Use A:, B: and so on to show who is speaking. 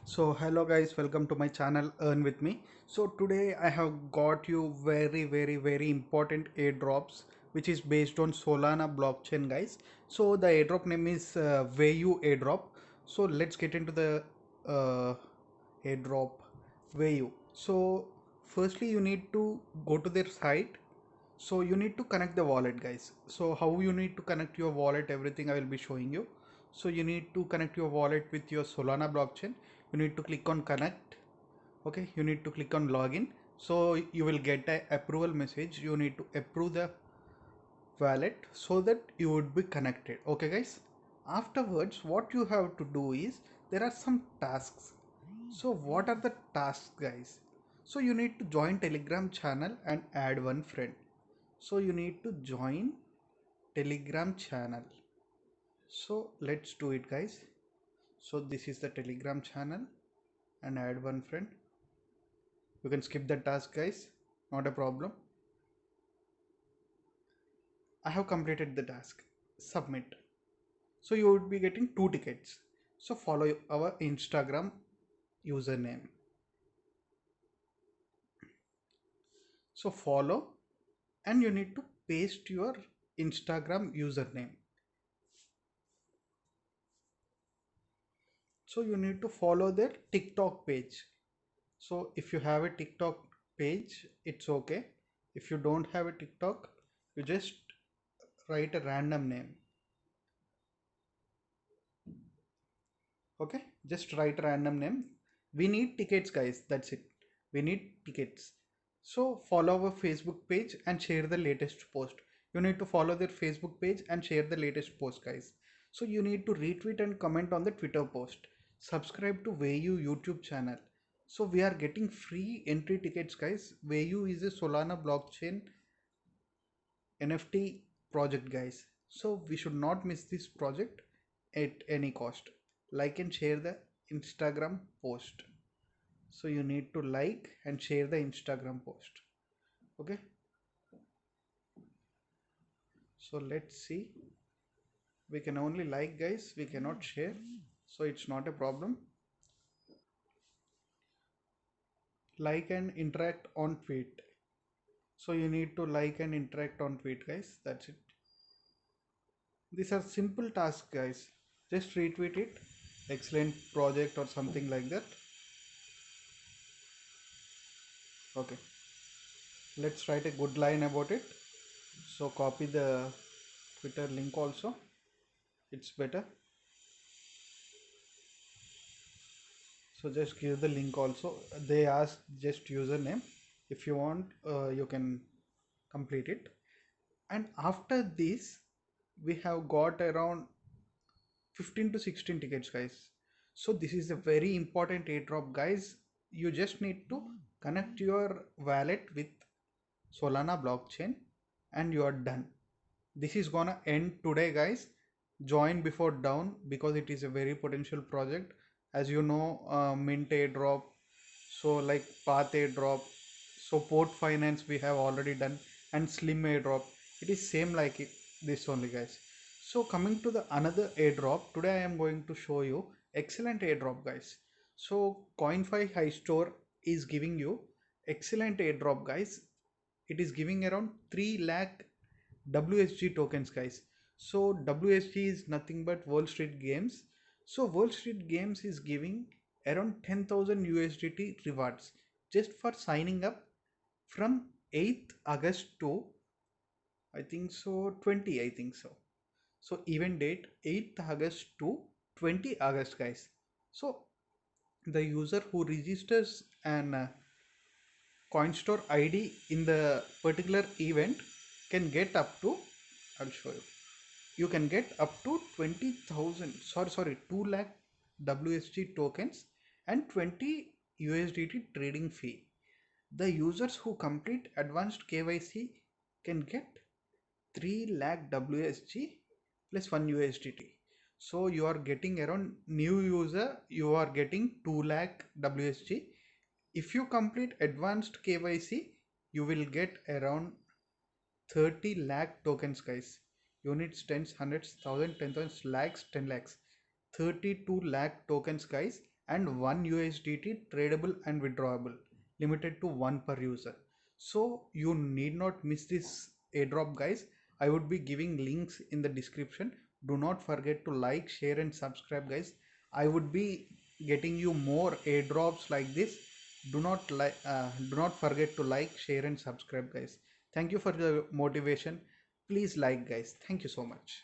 A: So hello guys, welcome to my channel Earn with me. So today I have got you very important airdrops which is based on Solana blockchain guys. So the airdrop name is Vayu airdrop. So let's get into the uh, airdrop Vayu. So firstly you need to go to their site. So you need to connect the wallet guys. So how you need to connect your wallet, everything I will be showing you. So you need to connect your wallet with your Solana blockchain. You need to click on connect. Okay, you need to click on login. So you will get a approval message. You need to approve the wallet so that you would be connected. Okay guys, afterwards what you have to do is there are some tasks. So what are the tasks guys? So you need to join Telegram channel and add one friend. So you need to join Telegram channel. So let's do it guys. So this is the Telegram channel and add one friend. You can skip the task guys, not a problem. I have completed the task. Submit. So you would be getting 2 tickets. So follow our Instagram username. So follow and you need to paste your Instagram username. So you need to follow their TikTok page. So if you have a TikTok page, it's okay. If you don't have a TikTok, you just write a random name. Okay, just write random name. We need tickets guys, that's it. We need tickets. So follow our Facebook page and share the latest post. You need to follow their Facebook page and share the latest post guys. So you need to retweet and comment on the Twitter post. Subscribe to Vayu YouTube channel. So we are getting free entry tickets guys. Vayu is a Solana blockchain NFT project guys. So we should not miss this project at any cost. Like and share the Instagram post. So you need to like and share the Instagram post. Okay. So let's see. We can only like guys. We cannot share. So it's not a problem. Like and interact on tweet. So you need to like and interact on tweet guys. That's it. These are simple tasks guys. Just retweet it. Excellent project or something like that. Okay. Let's write a good line about it. So copy the Twitter link also. It's better. So just give the link also. They ask just username. If you want, you can complete it. And after this, we have got around 15 to 16 tickets guys. So this is a very important airdrop guys. You just need to connect your wallet with Solana blockchain and you are done. This is gonna end today guys. Join before down because it is a very potential project. As you know, mint airdrop, so like path airdrop, so port finance we have already done, and slim airdrop, it is same like this only guys. So coming to the another airdrop, today I am going to show you excellent airdrop guys. So CoinFi High Store is giving you excellent airdrop guys. It is giving around 3 lakh WSG tokens guys. So WSG is nothing but Wall Street Games. So Wall Street Games is giving around 10,000 USDT rewards just for signing up from 8th August to I think so 20 I think so. So event date 8th August to 20 August guys. So the user who registers an CoinStore ID in the particular event can get up to, I'll show you. You can get up to 20,000, sorry, 2 lakh WSG tokens and 20 USDT trading fee. The users who complete advanced KYC can get 3 lakh WSG plus 1 USDT. So you are getting around new user, you are getting 2 lakh WSG. If you complete advanced KYC, you will get around 30 lakh tokens guys. Units, tens, hundreds, thousand, 10,000, lakhs, 10 lakhs. 32 lakh tokens guys. and 1 USDT tradable and withdrawable, limited to 1 per user. So you need not miss this airdrop, guys. I would be giving links in the description. Do not forget to like, share and subscribe, guys. I would be getting you more airdrops like this. Do not forget to like, share and subscribe, guys. Thank you for the motivation. Please like, guys. Thank you so much.